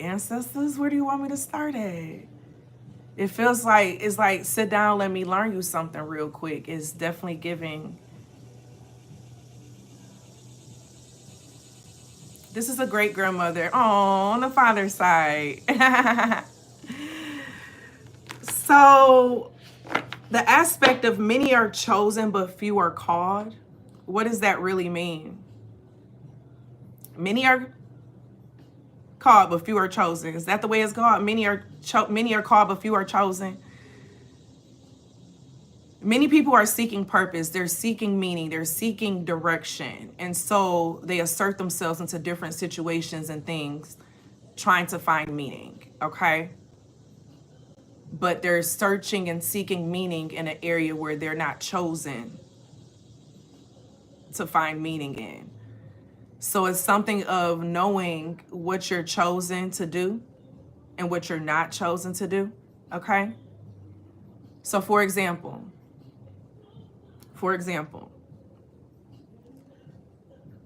ancestors, where do you want me to start at? It feels like, it's like, sit down, let me learn you something real quick. It's definitely giving. This is a great grandmother. Oh, on the father's side. So the aspect of many are chosen, but few are called. What does that really mean? Many are called, but few are chosen. Is that the way it's called? Many are called, but few are chosen. Many people are seeking purpose. They're seeking meaning. They're seeking direction. And so they assert themselves into different situations and things, trying to find meaning, okay? But they're searching and seeking meaning in an area where they're not chosen to find meaning in. So it's something of knowing what you're chosen to do and what you're not chosen to do, okay? So for example,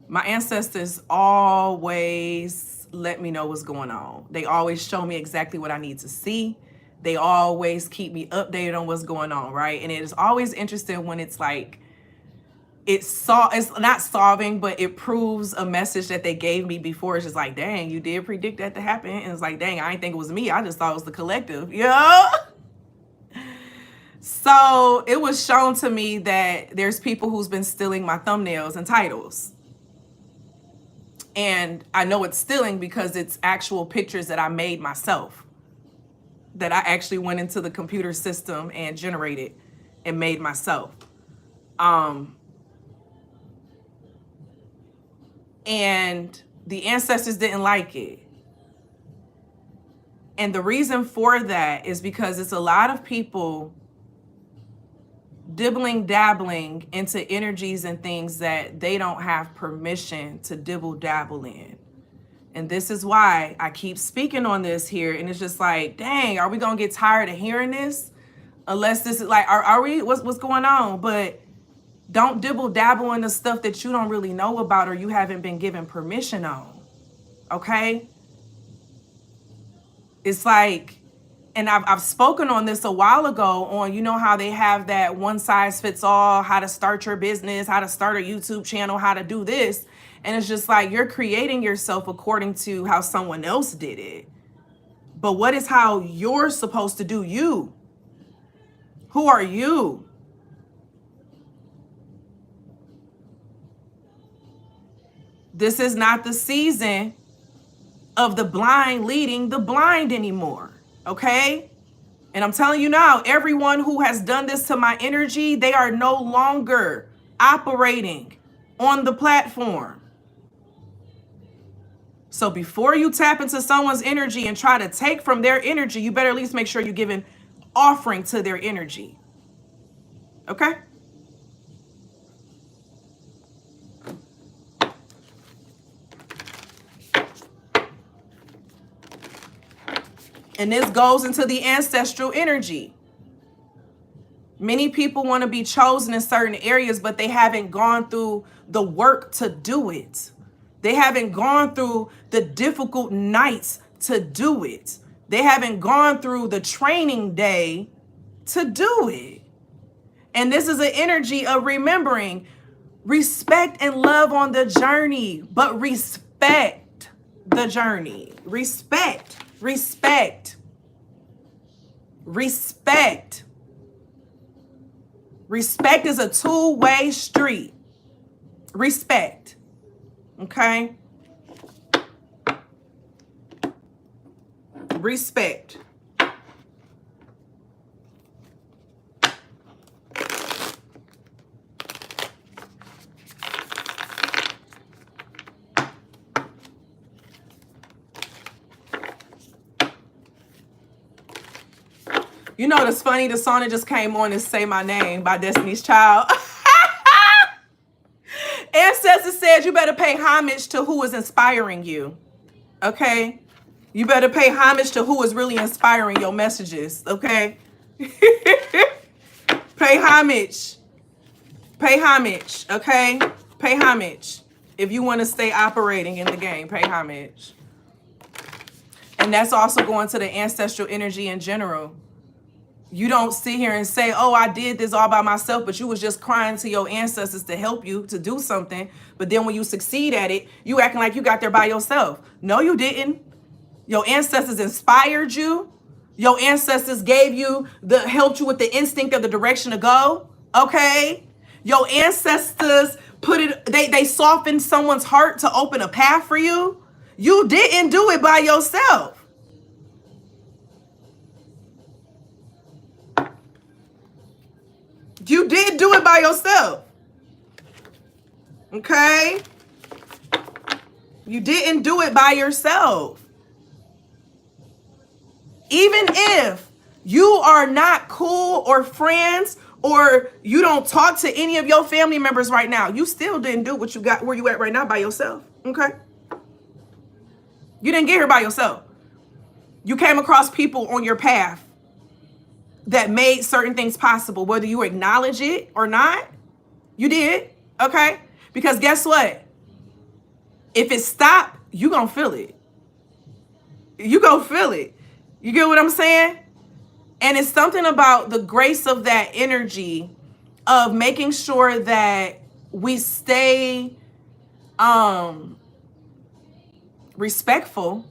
my ancestors always let me know what's going on. They always show me exactly what I need to see. They always keep me updated on what's going on, right? And it is always interesting when it's like, it's not solving, but it proves a message that they gave me before. It's just like, dang, you did predict that to happen. And it's like, dang, I didn't think it was me. I just thought it was the collective, yeah. So it was shown to me that there's people who's been stealing my thumbnails and titles. And I know it's stealing because it's actual pictures that I made myself, that I actually went into the computer system and generated and made myself. And the ancestors didn't like it. And the reason for that is because it's a lot of people dabbling into energies and things that they don't have permission to dabble in. And this is why I keep speaking on this here. And it's just like, dang, are we gonna get tired of hearing this? Unless this is like, are we, what's going on? But don't dabble in the stuff that you don't really know about or you haven't been given permission on, okay? It's like, and I've spoken on this a while ago on, you know how they have that one size fits all, how to start your business, how to start a YouTube channel, how to do this. And it's just like, you're creating yourself according to how someone else did it. But what is how you're supposed to do you? Who are you? This is not the season of the blind leading the blind anymore, okay? And I'm telling you now, everyone who has done this to my energy, they are no longer operating on the platform. So before you tap into someone's energy and try to take from their energy, you better at least make sure you're giving offering to their energy, okay? And this goes into the ancestral energy. Many people want to be chosen in certain areas, but they haven't gone through the work to do it. They haven't gone through the difficult nights to do it. They haven't gone through the training day to do it. And this is an energy of remembering, respect and love on the journey, but respect the journey. Respect. Respect. Respect. Respect is a two-way street. Respect. Okay? Respect. You know, it's funny, the song that just came on is Say My Name by Destiny's Child. Ancestors said you better pay homage to who is inspiring you. Okay? You better pay homage to who is really inspiring your messages. Okay? Pay homage. Pay homage. Okay? Pay homage. If you want to stay operating in the game, pay homage. And that's also going to the ancestral energy in general. You don't sit here and say, oh, I did this all by myself, but you was just crying to your ancestors to help you to do something. But then when you succeed at it, you acting like you got there by yourself. No, you didn't. Your ancestors inspired you. Your ancestors gave you helped you with the instinct of the direction to go. Okay. Your ancestors they softened someone's heart to open a path for you. You didn't do it by yourself. You did do it by yourself. Okay? You didn't do it by yourself. Even if you are not cool or friends or you don't talk to any of your family members right now, you still didn't do what you got where you at right now by yourself. Okay? You didn't get here by yourself. You came across people on your path that made certain things possible, whether you acknowledge it or not. You did, okay? Because guess what? If it stopped, you gonna feel it. You gonna feel it. You get what I'm saying? And it's something about the grace of that energy of making sure that we stay respectful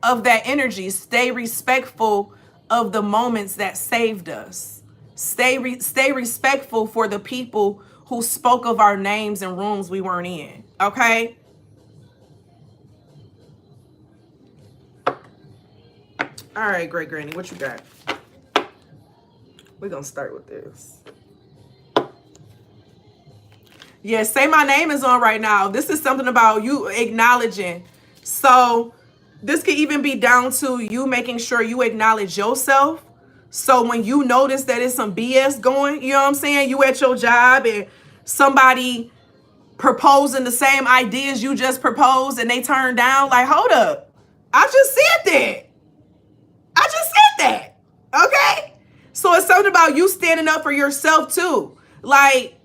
of that energy. Stay respectful of the moments that saved us. Stay respectful for the people who spoke of our names in rooms we weren't in. Okay? All right, great granny, what you got? We're gonna start with this. Yeah, say my name is on right now. This is something about you acknowledging. So this could even be down to you making sure you acknowledge yourself. So when you notice that it's some BS going, you know what I'm saying? You at your job and somebody proposing the same ideas you just proposed and they turn down, like, hold up. I just said that. I just said that. Okay? So it's something about you standing up for yourself too. Like,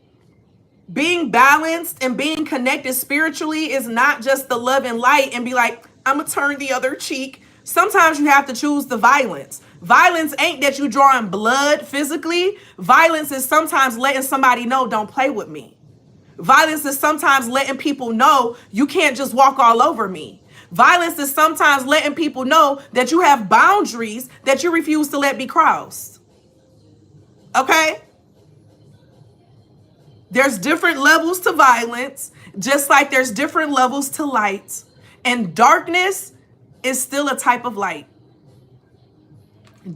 being balanced and being connected spiritually is not just the love and light and be like, I'm gonna turn the other cheek. Sometimes you have to choose the violence. Violence ain't that you drawing blood physically. Violence is sometimes letting somebody know, don't play with me. Violence is sometimes letting people know you can't just walk all over me. Violence is sometimes letting people know that you have boundaries that you refuse to let be crossed. Okay? There's different levels to violence, just like there's different levels to light. And darkness is still a type of light.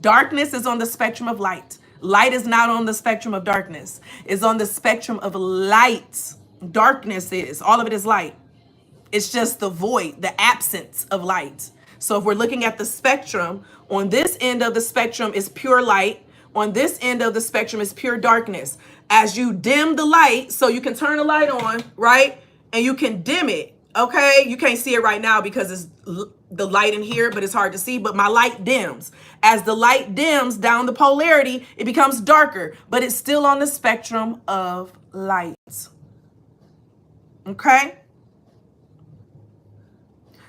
Darkness is on the spectrum of light. Light is not on the spectrum of darkness. It's on the spectrum of light. Darkness is. All of it is light. It's just the void, the absence of light. So if we're looking at the spectrum, on this end of the spectrum is pure light. On this end of the spectrum is pure darkness. As you dim the light, so you can turn the light on, right? And you can dim it, okay? You can't see it right now because it's the light in here, but it's hard to see, but my light dims. As the light dims down the polarity, it becomes darker, but it's still on the spectrum of light. Okay?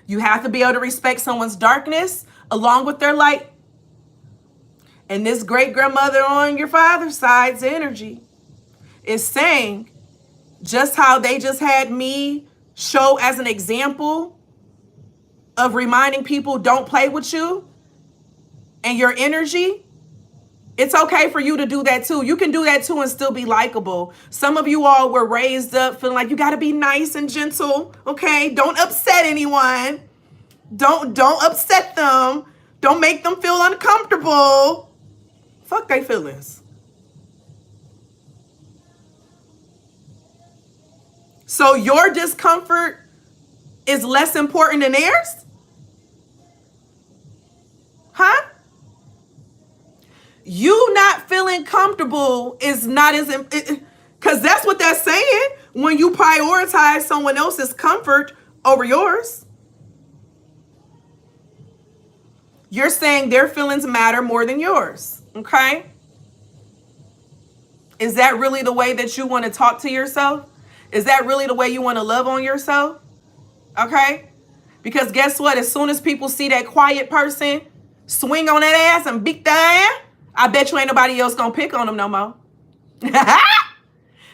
You have to be able to respect someone's darkness along with their light. And this great grandmother on your father's side's energy is saying, just how they just had me show as an example of reminding people don't play with you and your energy, it's okay for you to do that too. You can do that too and still be likable. Some of you all were raised up feeling like you got to be nice and gentle, okay? Don't upset anyone. Don't upset them. Don't make them feel uncomfortable. Fuck their feelings. So your discomfort is less important than theirs? Huh? You not feeling comfortable is not as, because that's what that's saying when you prioritize someone else's comfort over yours. You're saying their feelings matter more than yours, okay? Is that really the way that you want to talk to yourself? Is that really the way you want to love on yourself? Okay? Because guess what? As soon as people see that quiet person swing on that ass and beat their ass, I bet you ain't nobody else gonna pick on them no more.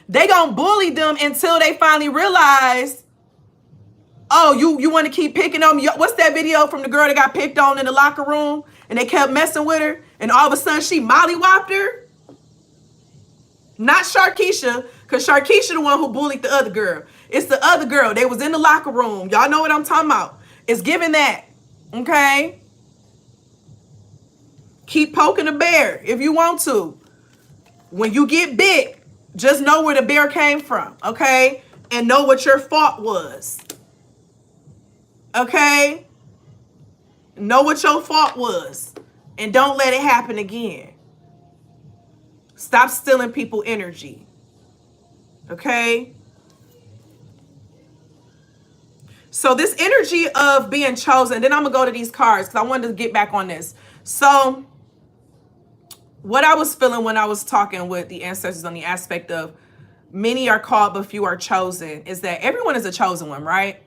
They gonna bully them until they finally realize, oh, you want to keep picking on me? What's that video from the girl that got picked on in the locker room and they kept messing with her and all of a sudden she mollywopped her? Not Sharkeisha, because Sharkeisha the one who bullied the other girl. It's the other girl. They was in the locker room. Y'all know what I'm talking about. It's giving that. Okay? Keep poking the bear if you want to. When you get bit, just know where the bear came from. Okay? And know what your fault was. Okay? Know what your fault was. And don't let it happen again. Stop stealing people's energy. Okay? So this energy of being chosen, then I'm going to go to these cards because I wanted to get back on this. So what I was feeling when I was talking with the ancestors on the aspect of many are called but few are chosen is that everyone is a chosen one, right?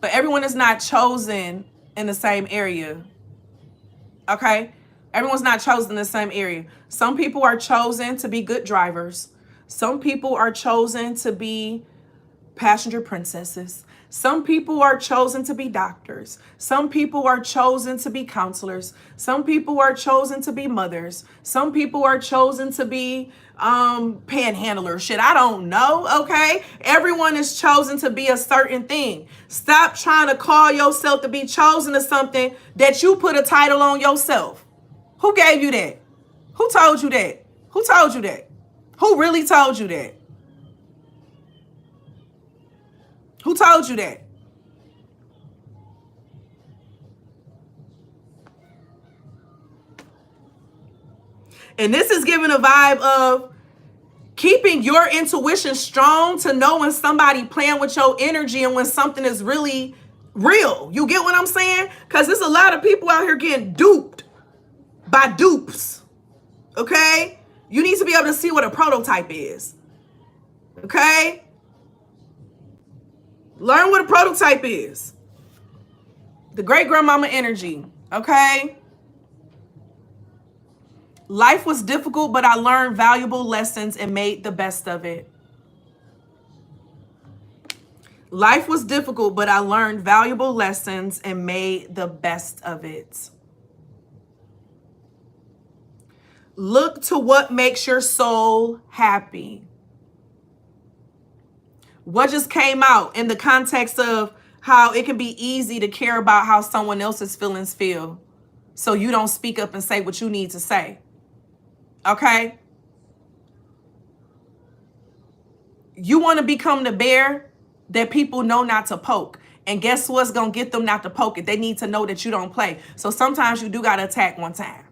But everyone is not chosen in the same area. Okay? Everyone's not chosen in the same area. Some people are chosen to be good drivers. Some people are chosen to be passenger princesses. Some people are chosen to be doctors. Some people are chosen to be counselors. Some people are chosen to be mothers. Some people are chosen to be panhandlers. Shit, I don't know, okay? Everyone is chosen to be a certain thing. Stop trying to call yourself to be chosen to something that you put a title on yourself. Who gave you that? Who told you that? Who told you that? Who really told you that? Who told you that? And this is giving a vibe of keeping your intuition strong to know when somebody playing with your energy and when something is really real. You get what I'm saying? Because there's a lot of people out here getting duped by dupes. Okay? You need to be able to see what a prototype is. Okay? Learn what a prototype is. The great grandmama energy. Okay? Life was difficult, but I learned valuable lessons and made the best of it. Life was difficult, but I learned valuable lessons and made the best of it. Look to what makes your soul happy. What just came out in the context of how it can be easy to care about how someone else's feelings feel, so you don't speak up and say what you need to say. Okay? You want to become the bear that people know not to poke. And guess what's going to get them not to poke it? They need to know that you don't play. So sometimes you do got to attack one time.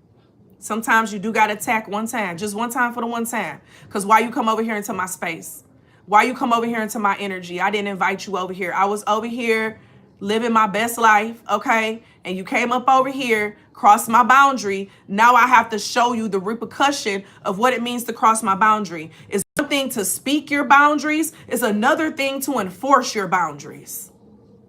Sometimes you do got to attack one time. Just one time for the one time. Because why you come over here into my space? Why you come over here into my energy? I didn't invite you over here. I was over here living my best life, okay? And you came up over here, crossed my boundary. Now I have to show you the repercussion of what it means to cross my boundary. It's one thing to speak your boundaries. It's another thing to enforce your boundaries,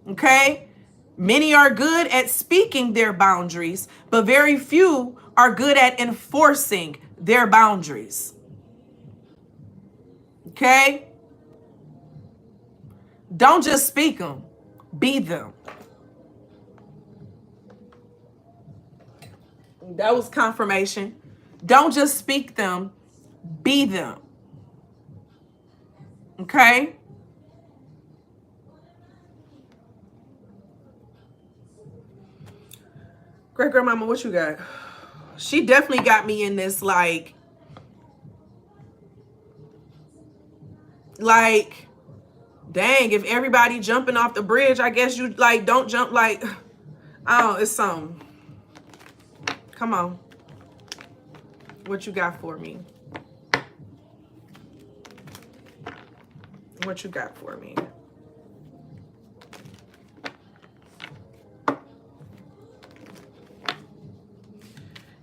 okay? Many are good at speaking their boundaries, but very few are good at enforcing their boundaries. Okay? Don't just speak them, be them. That was confirmation. Don't just speak them, be them. Okay? Great grandmama, what you got? She definitely got me in this like, dang, if everybody jumping off the bridge, I guess you like don't jump like, oh, it's something. Come on. What you got for me? What you got for me?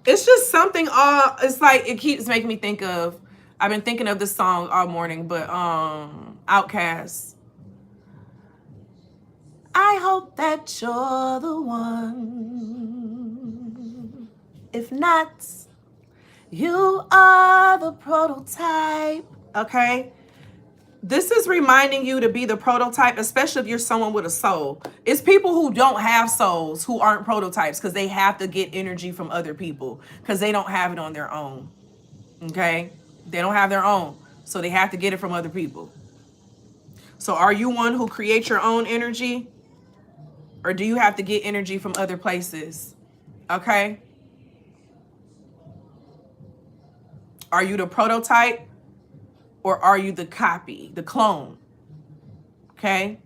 It's just something, it's like, it keeps making me think of, I've been thinking of this song all morning, but Outkast. I hope that you're the one. If not, you are the prototype. Okay? This is reminding you to be the prototype, especially if you're someone with a soul. It's people who don't have souls who aren't prototypes because they have to get energy from other people because they don't have it on their own. Okay? They don't have their own. So they have to get it from other people. So are you one who creates your own energy? Or do you have to get energy from other places? Okay? Are you the prototype? Or are you the copy, the clone? Okay?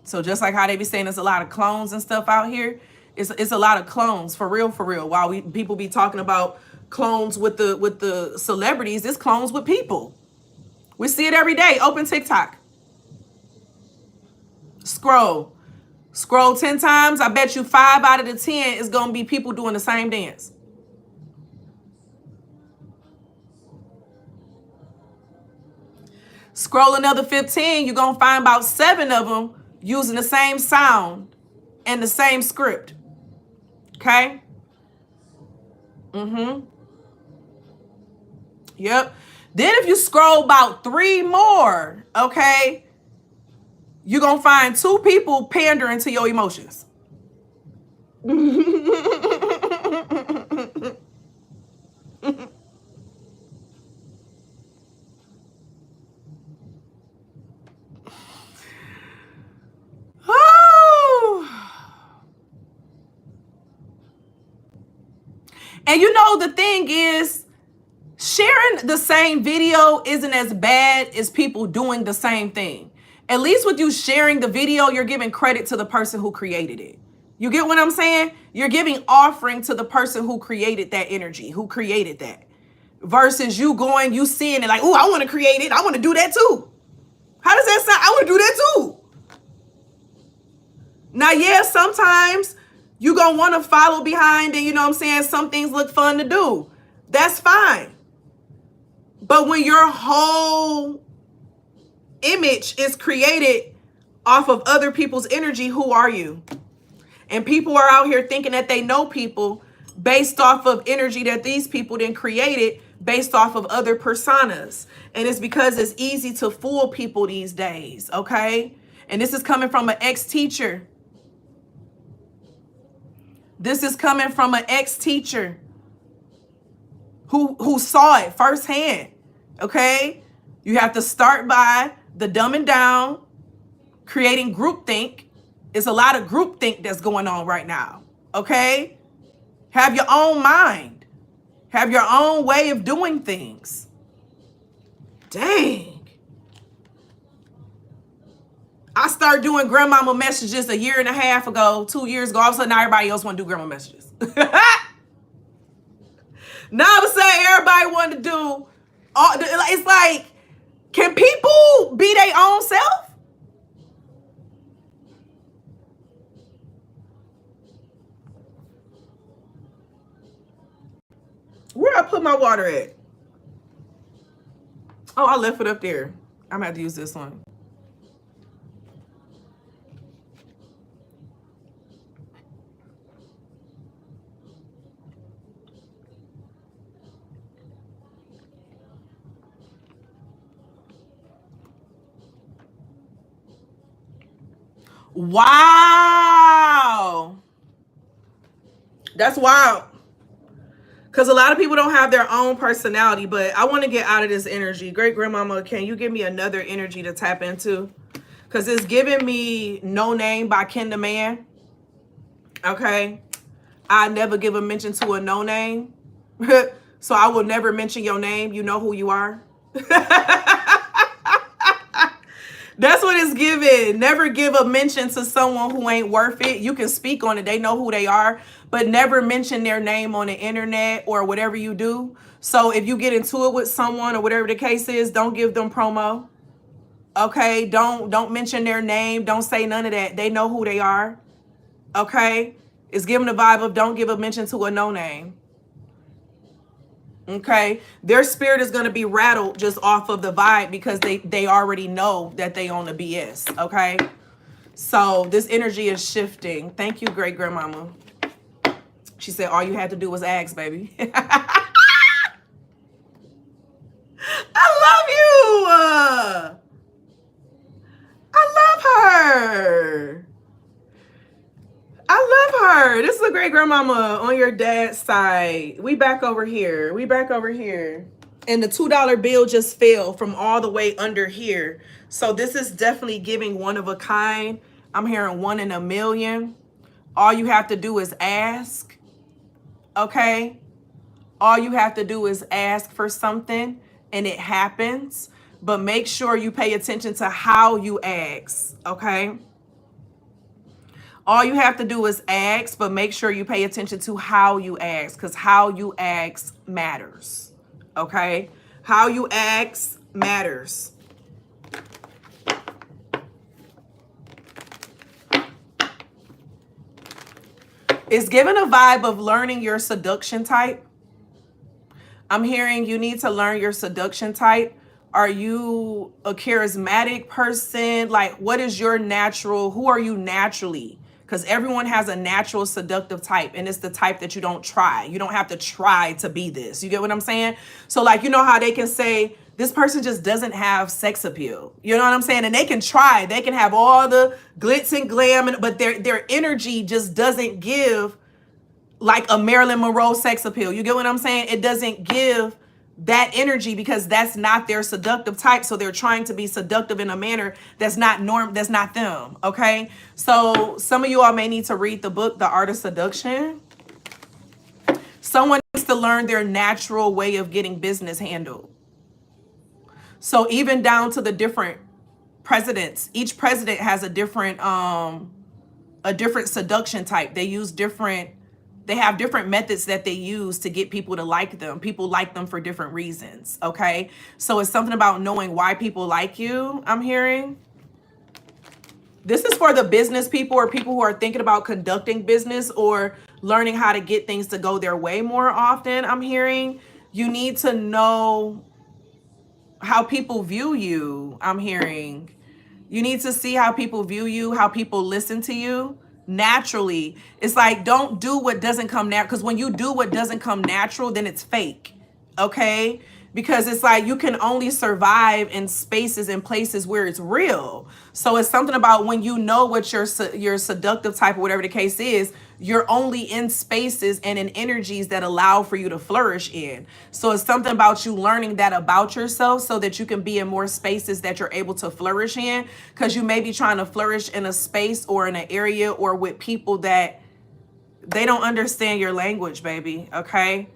So just like how they be saying there's a lot of clones and stuff out here, it's a lot of clones, for real, for real. While people be talking about clones with the celebrities, it's clones with people. We see it every day. Open TikTok. Scroll 10 times. I bet you 5 out of the 10 is going to be people doing the same dance. Scroll another 15, you're going to find about 7 of them using the same sound and the same script. Okay? Yep. Then if you scroll about 3 more, okay, you're going to find 2 people pandering to your emotions. And you know, the thing is, sharing the same video isn't as bad as people doing the same thing. At least with you sharing the video, you're giving credit to the person who created it. You get what I'm saying? You're giving offering to the person who created that energy, who created that. Versus you seeing it like, oh, I want to create it. I want to do that too. How does that sound? I want to do that too. Now, yeah, sometimes you're going to want to follow behind and, you know what I'm saying, some things look fun to do. That's fine. But when your whole image is created off of other people's energy, who are you? And people are out here thinking that they know people based off of energy that these people then created based off of other personas. And it's because it's easy to fool people these days, okay? And this is coming from an ex-teacher. This is coming from an ex-teacher who saw it firsthand, okay? You have to start by the dumbing down, creating groupthink. It's a lot of groupthink that's going on right now, okay? Have your own mind. Have your own way of doing things. Dang. I started doing grandmama messages 1.5 years ago, 2 years ago. All of a sudden, now everybody else want to do grandma messages. Now all of a sudden, everybody want to do. It's like, can people be their own self? Where I put my water at? Oh, I left it up there. I'm gonna have to use this one. Wow. That's wild. Because a lot of people don't have their own personality, but I want to get out of this energy. Great grandmama, can you give me another energy to tap into? Because it's giving me No Name by Ken the Man. Okay. I never give a mention to a no name. So I will never mention your name. You know who you are. That's what it's giving. Never give a mention to someone who ain't worth it. You can speak on it. They know who they are, but never mention their name on the internet or whatever you do. So if you get into it with someone or whatever the case is, don't give them promo. Okay? Don't mention their name. Don't say none of that. They know who they are. Okay? It's giving the vibe of don't give a mention to a no name. Okay, their spirit is going to be rattled just off of the vibe because they already know that they own the BS. Okay, So this energy is shifting. Thank you, great grandmama. She said all you had to do was ask, baby. I love you. I love her. I love her. This is a great grandmama on your dad's side. We back over here. We back over here. And the $2 bill just fell from all the way under here. So this is definitely giving one of a kind. I'm hearing 1 in a million. All you have to do is ask. Okay? All you have to do is ask for something and it happens. But make sure you pay attention to how you ask. Okay? All you have to do is ask, but make sure you pay attention to how you ask, because how you ask matters. Okay? How you ask matters. It's given a vibe of learning your seduction type. I'm hearing you need to learn your seduction type. Are you a charismatic person? Like, what is your natural, who are you naturally? Because everyone has a natural seductive type, and it's the type that you don't try. You don't have to try to be this. You get what I'm saying? So like, you know how they can say, this person just doesn't have sex appeal. You know what I'm saying? And they can try. They can have all the glitz and glam, but their energy just doesn't give like a Marilyn Monroe sex appeal. You get what I'm saying? It doesn't give that energy because that's not their seductive type. So they're trying to be seductive in a manner that's not that's not them. Okay. So some of you all may need to read the book, The Art of Seduction. Someone needs to learn their natural way of getting business handled. So even down to the different presidents, each president has a different seduction type. They have different methods that they use to get people to like them. People like them for different reasons, okay? So it's something about knowing why people like you, I'm hearing. This is for the business people or people who are thinking about conducting business or learning how to get things to go their way more often, I'm hearing. You need to know how people view you, I'm hearing. You need to see how people view you, how people listen to you. Naturally, it's like, don't do what doesn't come natural, because when you do what doesn't come natural, then it's fake. Okay? Because it's like you can only survive in spaces and places where it's real. So it's something about when you know what your seductive type or whatever the case is, you're only in spaces and in energies that allow for you to flourish in. So it's something about you learning that about yourself so that you can be in more spaces that you're able to flourish in, because you may be trying to flourish in a space or in an area or with people that they don't understand your language, baby. Okay?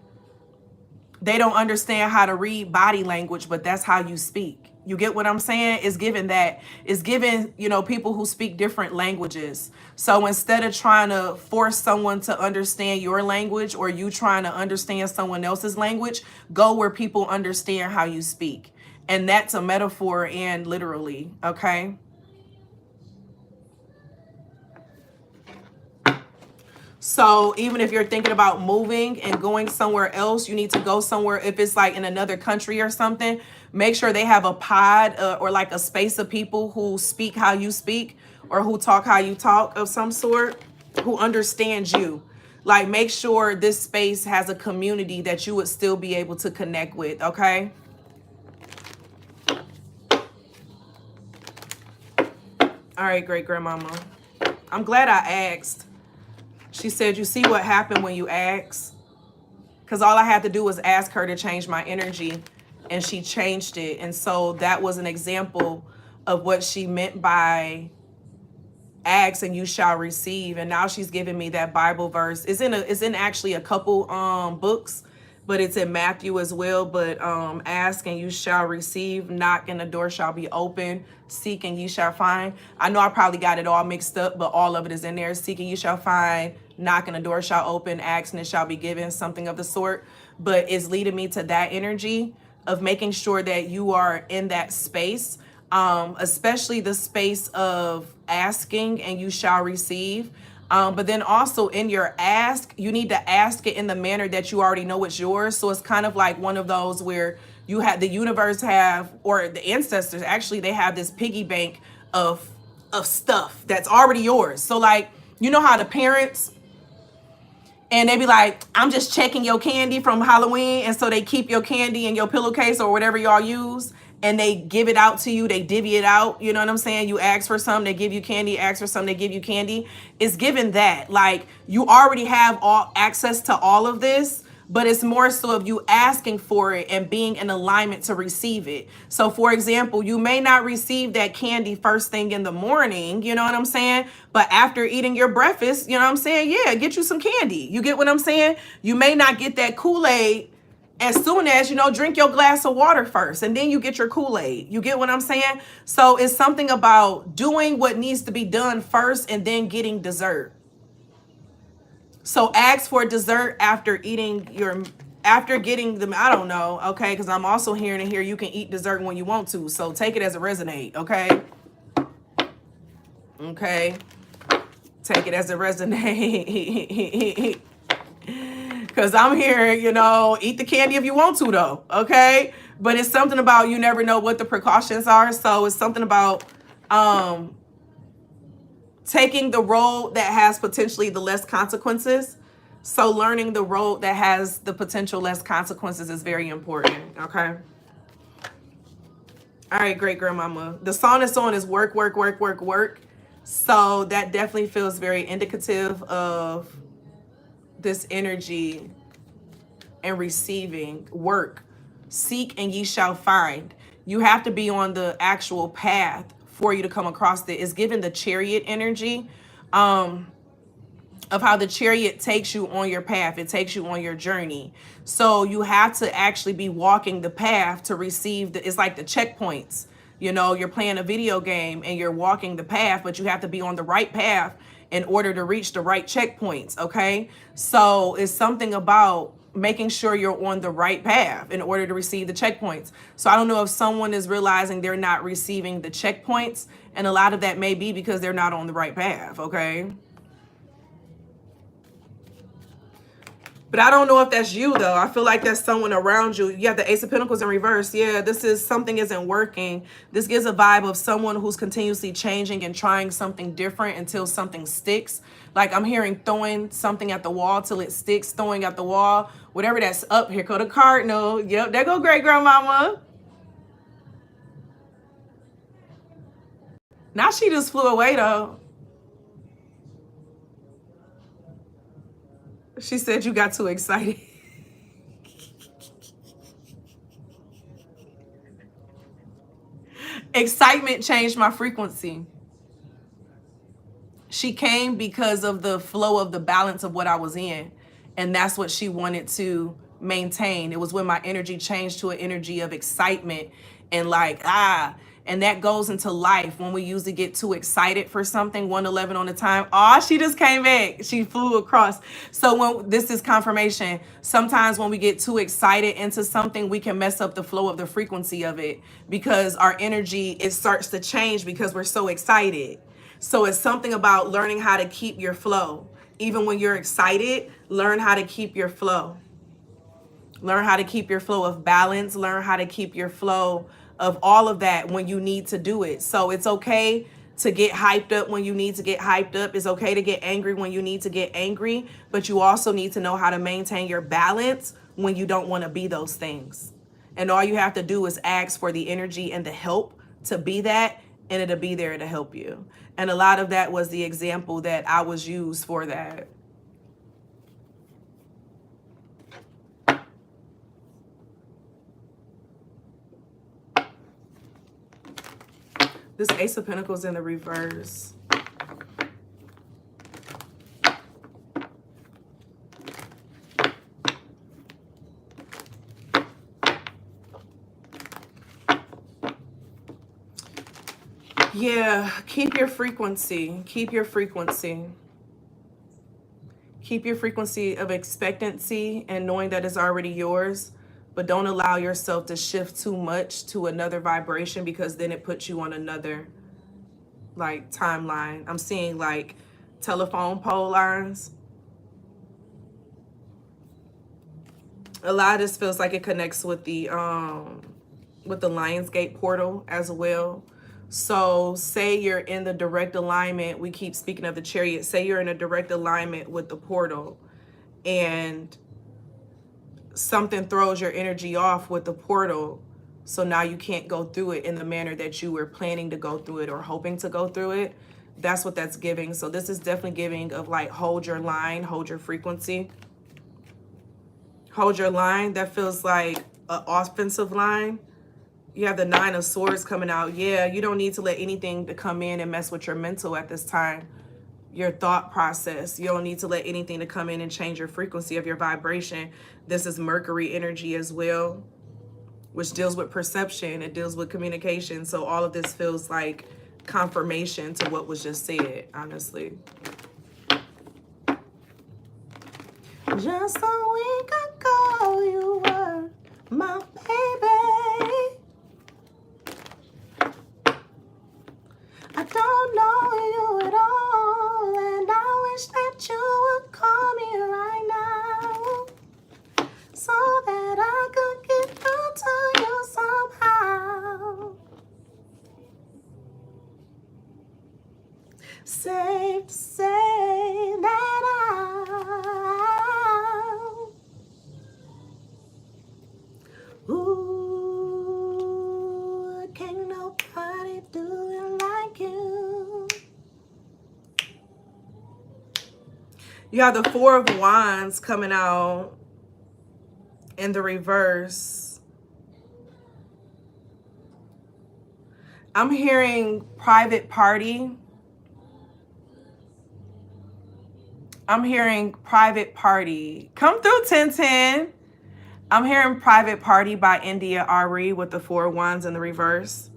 They don't understand how to read body language, but that's how you speak. You get what I'm saying? It's given, you know, people who speak different languages. So instead of trying to force someone to understand your language or you trying to understand someone else's language, go where people understand how you speak. And that's a metaphor and literally, okay? So even if you're thinking about moving and going somewhere else, you need to go somewhere. If it's like in another country or something, make sure they have a pod or like a space of people who speak how you speak or who talk how you talk of some sort, who understands you. Like, make sure this space has a community that you would still be able to connect with, okay? All right, great grandmama. I'm glad I asked. She said, you see what happened when you asked? Because all I had to do was ask her to change my energy, and she changed it. And so that was an example of what she meant by ask and you shall receive. And now she's giving me that Bible verse. It's in actually a couple books, but it's in Matthew as well. But ask and you shall receive, knock and the door shall be open, seek and ye shall find. I know I probably got it all mixed up, but all of it is in there. Seek and you shall find, knock and the door shall open, ask and it shall be given, something of the sort. But it's leading me to that energy of making sure that you are in that space, especially the space of asking and you shall receive. But then also in your ask, you need to ask it in the manner that you already know it's yours. So it's kind of like one of those where you have the universe have, or the ancestors actually, they have this piggy bank of of stuff that's already yours. So like, you know how the parents, and they be like, I'm just checking your candy from Halloween. And so they keep your candy in your pillowcase or whatever y'all use. And they give it out to you. They divvy it out. You know what I'm saying? You ask for some, they give you candy. Ask for some, they give you candy. It's given that. Like, you already have all access to all of this. But it's more so of you asking for it and being in alignment to receive it. So for example, you may not receive that candy first thing in the morning, you know what I'm saying? But after eating your breakfast, you know what I'm saying? Yeah, get you some candy. You get what I'm saying? You may not get that Kool-Aid as soon as, you know, drink your glass of water first and then you get your Kool-Aid. You get what I'm saying? So it's something about doing what needs to be done first and then getting dessert. So ask for dessert after getting them, I don't know, okay? Because I'm also hearing in here you can eat dessert when you want to. So take it as it resonate, okay? Okay. Take it as it resonate. Because I'm hearing, you know, eat the candy if you want to though, okay? But it's something about you never know what the precautions are. So it's something about taking the road that has potentially the less consequences. So learning the road that has the potential less consequences is very important, okay? All right, great grandmama. The song that's on is work, work, work, work, work. So that definitely feels very indicative of this energy and receiving work. Seek and ye shall find. You have to be on the actual path for you to come across it. It's given the chariot energy of how the chariot takes you on your path. It takes you on your journey. So you have to actually be walking the path to receive it's like the checkpoints. You know, you're playing a video game and you're walking the path, but you have to be on the right path in order to reach the right checkpoints, okay? So it's something about making sure you're on the right path in order to receive the checkpoints. So I don't know if someone is realizing they're not receiving the checkpoints, and a lot of that may be because they're not on the right path, okay? But I don't know if that's you though. I feel like that's someone around you. You have the Ace of Pentacles in reverse. Yeah, this is something isn't working. This gives a vibe of someone who's continuously changing and trying something different until something sticks. Like I'm hearing throwing something at the wall till it sticks, throwing at the wall, whatever that's up. Here go the cardinal. Yep, there go great grandmama. Now she just flew away though. She said you got too excited. Excitement changed my frequency. She came because of the flow of the balance of what I was in. And that's what she wanted to maintain. It was when my energy changed to an energy of excitement and like, and that goes into life when we usually get too excited for something. 111 on the time. Oh, she just came back. She flew across. So when this is confirmation, sometimes when we get too excited into something, we can mess up the flow of the frequency of it because our energy, it starts to change because we're so excited. So it's something about learning how to keep your flow. Even when you're excited, learn how to keep your flow. Learn how to keep your flow of balance. Learn how to keep your flow of all of that when you need to do it. So it's okay to get hyped up when you need to get hyped up. It's okay to get angry when you need to get angry. But you also need to know how to maintain your balance when you don't want to be those things. And all you have to do is ask for the energy and the help to be that, and it'll be there to help you. And a lot of that was the example that I was used for that. This Ace of Pentacles in the reverse. Yeah, keep your frequency. Keep your frequency. Keep your frequency of expectancy and knowing that it's already yours. But don't allow yourself to shift too much to another vibration because then it puts you on another like timeline. I'm seeing like telephone pole lines. A lot of this feels like it connects with the Lionsgate portal as well. So say you're in the direct alignment. We keep speaking of the Chariot. Say you're in a direct alignment with the portal and something throws your energy off with the portal. So now you can't go through it in the manner that you were planning to go through it or hoping to go through it. That's what that's giving. So this is definitely giving of like, hold your line, hold your frequency. Hold your line. That feels like an offensive line. You have the 9 of Swords coming out. Yeah, you don't need to let anything to come in and mess with your mental at this time. Your thought process. You don't need to let anything to come in and change your frequency of your vibration. This is Mercury energy as well, which deals with perception. It deals with communication. So all of this feels like confirmation to what was just said, honestly. Just a week ago, you were my baby. I don't know you at all, and I wish that you would call me right now so that I could get through to you somehow. Safe to say that can't nobody do it like you. You have the 4 of Wands coming out in the reverse. I'm hearing private party. I'm hearing private party. Come through, 1010. I'm hearing private party by India Ari with the 4 of Wands in the reverse.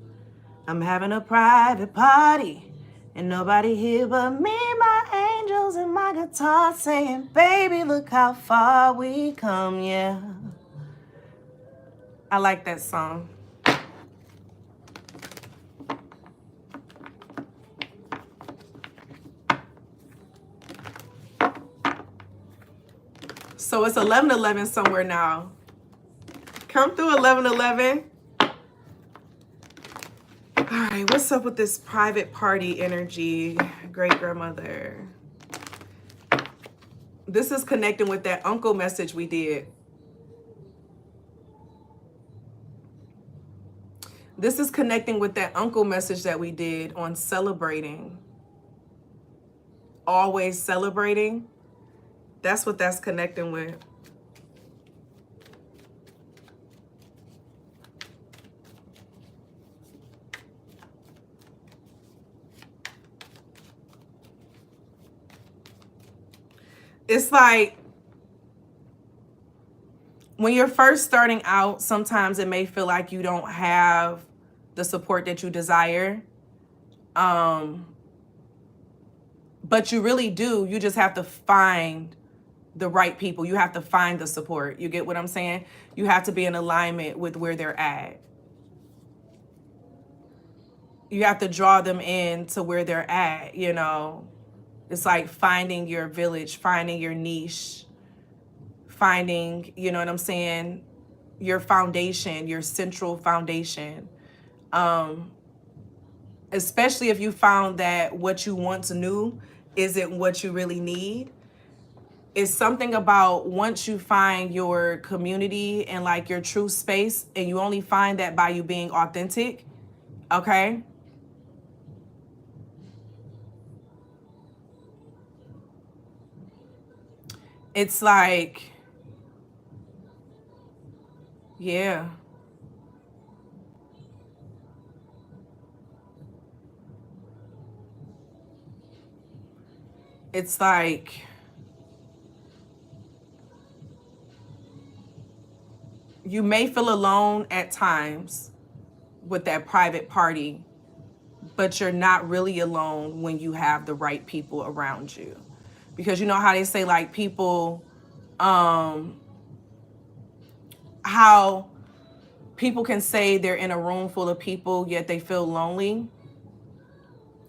I'm having a private party and nobody here but me, my angels, and my guitar saying, baby, look how far we come, yeah. I like that song. So it's 11:11 somewhere now. Come through, 11:11. All right, what's up with this private party energy, great grandmother? This is connecting with that uncle message we did. This is connecting with that uncle message that we did on celebrating. Always celebrating. That's what that's connecting with. It's like when you're first starting out, sometimes it may feel like you don't have the support that you desire. But you really do. You just have to find the right people. You have to find the support. You get what I'm saying? You have to be in alignment with where they're at. You have to draw them in to where they're at, you know. It's like finding your village, finding your niche, finding, you know what I'm saying, your foundation, your central foundation. Especially if you found that what you once knew isn't what you really need. It's something about once you find your community and like your true space, and you only find that by you being authentic, okay? It's like, yeah. It's like, you may feel alone at times with that private party, but you're not really alone when you have the right people around you. Because you know how they say like people, how people can say they're in a room full of people, yet they feel lonely.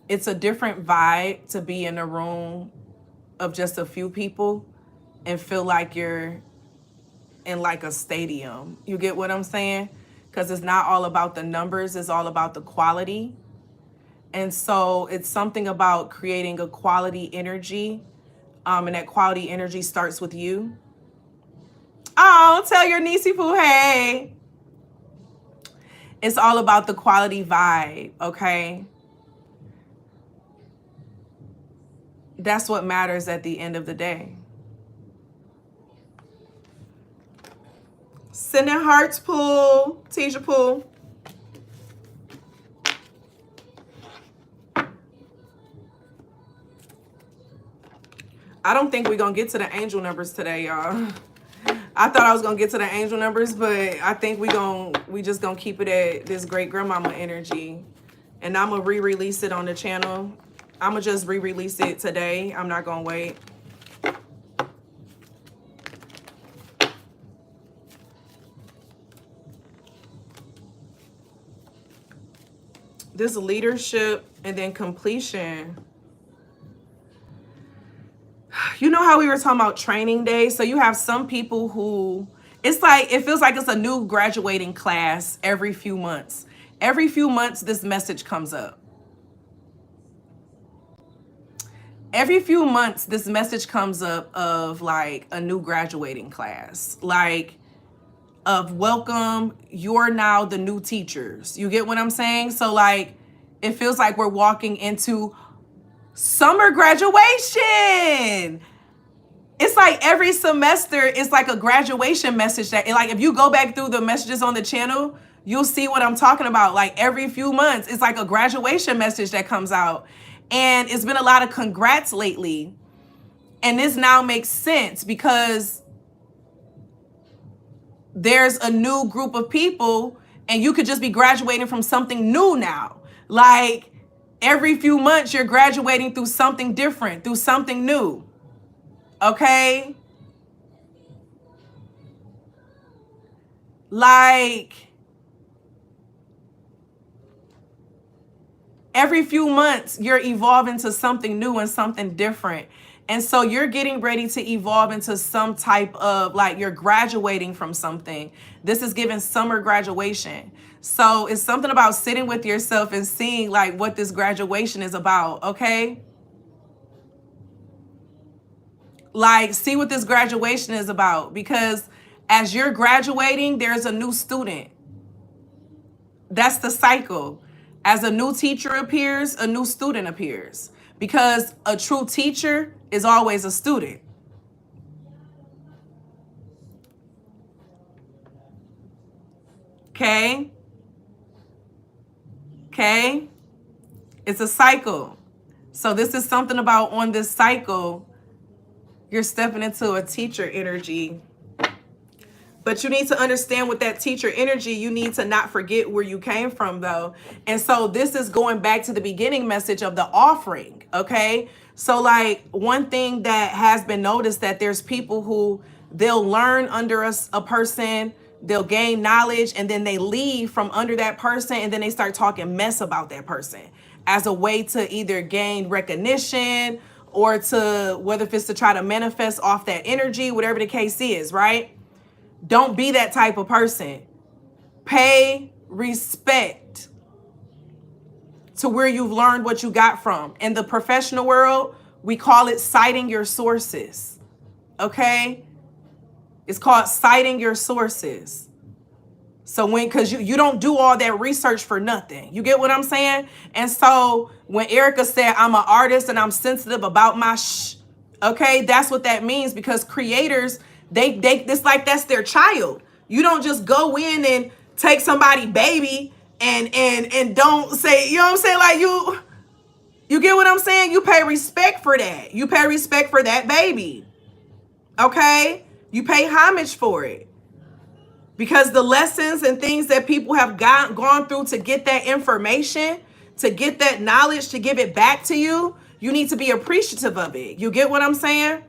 It's a different vibe to be in a room of just a few people and feel like you're in like a stadium. You get what I'm saying? Because it's not all about the numbers, it's all about the quality. And so it's something about creating a quality energy. And that quality energy starts with you. Oh, tell your niecey poo, hey. It's all about the quality vibe, okay? That's what matters at the end of the day. Sending hearts, pool, Tisha pool. I don't think we're going to get to the angel numbers today, y'all. I thought I was going to get to the angel numbers, but I think we just going to keep it at this great grandmama energy. And I'm going to re-release it on the channel. I'm going to just re-release it today. I'm not going to wait. This leadership and then completion. You know how we were talking about training day? So you have some people who, it's like, it feels like it's a new graduating class every few months. Every few months, this message comes up. Every few months, this message comes up of like a new graduating class. Like, of welcome, you're now the new teachers. You get what I'm saying? So like, it feels like we're walking into summer graduation. It's like every semester is like a graduation message that, like, if you go back through the messages on the channel, you'll see what I'm talking about. Like every few months, it's like a graduation message that comes out. And it's been a lot of congrats lately. And this now makes sense because there's a new group of people and you could just be graduating from something new now. Like every few months, you're graduating through something different, through something new. Okay? Like every few months, you're evolving to something new and something different. And so you're getting ready to evolve into some type of, like, you're graduating from something. This is giving summer graduation. So it's something about sitting with yourself and seeing like what this graduation is about, okay? Like, see what this graduation is about, because as you're graduating, there's a new student. That's the cycle. As a new teacher appears, a new student appears. Because a true teacher is always a student. Okay? Okay? It's a cycle. So this is something about on this cycle, you're stepping into a teacher energy. But you need to understand with that teacher energy, you need to not forget where you came from, though. And so this is going back to the beginning message of the offering, okay? So like one thing that has been noticed, that there's people who they'll learn under a person, they'll gain knowledge, and then they leave from under that person, and then they start talking mess about that person as a way to either gain recognition or to, whether if it's to try to manifest off that energy, whatever the case is, right? Don't be that type of person. Pay respect to where you've learned what you got from. In the professional world, we call it citing your sources. Okay? It's called citing your sources. So because you don't do all that research for nothing. You get what I'm saying? And so when Erica said, I'm an artist and I'm sensitive about my okay, that's what that means, because creators, they it's like that's their child. You don't just go in and take somebody's baby and don't say, you know what I'm saying? Like you get what I'm saying? You pay respect for that. You pay respect for that baby. Okay? You pay homage for it. Because the lessons and things that people have gone through to get that information, to get that knowledge, to give it back to you, you need to be appreciative of it. You get what I'm saying?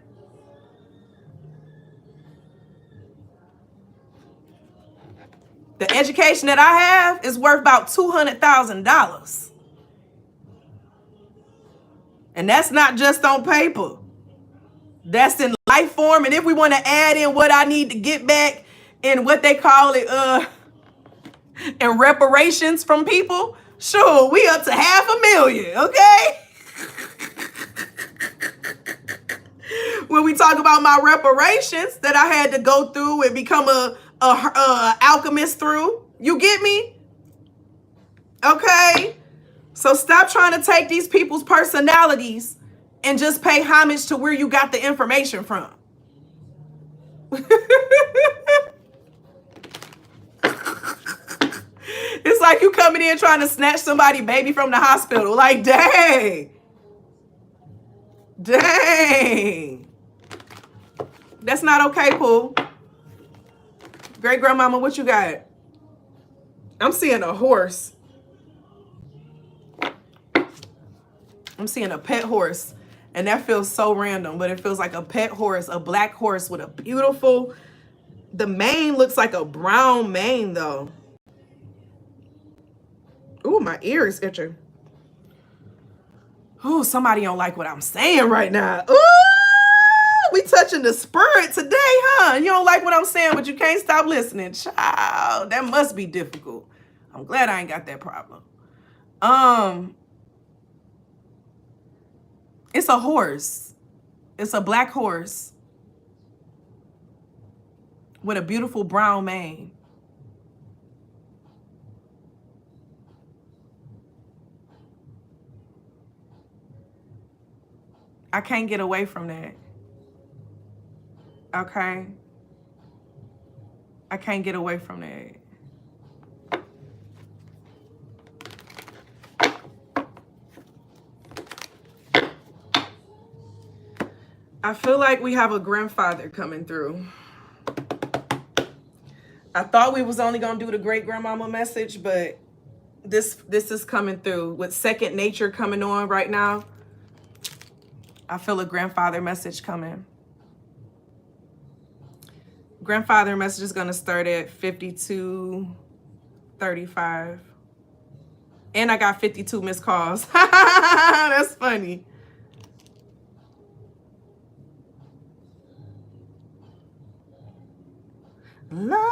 The education that I have is worth about $200,000. And that's not just on paper. That's in life form. And if we want to add in what I need to get back in what they call it, in reparations from people, Sure, we up to 500,000, okay? When we talk about my reparations that I had to go through and become a alchemist through, you get me? Okay? So stop trying to take these people's personalities and just pay homage to where you got the information from. It's like you coming in trying to snatch somebody's baby from the hospital. Like, dang. Dang. That's not okay, Pooh. Great grandmama, what you got? I'm seeing a horse. I'm seeing a pet horse. And that feels so random, but it feels like a pet horse, a black horse with a beautiful, the mane looks like a brown mane though. Ooh, my ear is itching. Oh, somebody don't like what I'm saying right now. Ooh, we touching the spirit today, huh? You don't like what I'm saying, but you can't stop listening. Child, that must be difficult. I'm glad I ain't got that problem. It's a horse. It's a black horse with a beautiful brown mane. I can't get away from that. Okay? I can't get away from that. I feel like we have a grandfather coming through. I thought we was only going to do the great grandmama message, but this is coming through. With second nature coming on right now, I feel a grandfather message coming. Grandfather message is going to start at 52:35. And I got 52 missed calls. That's funny. Love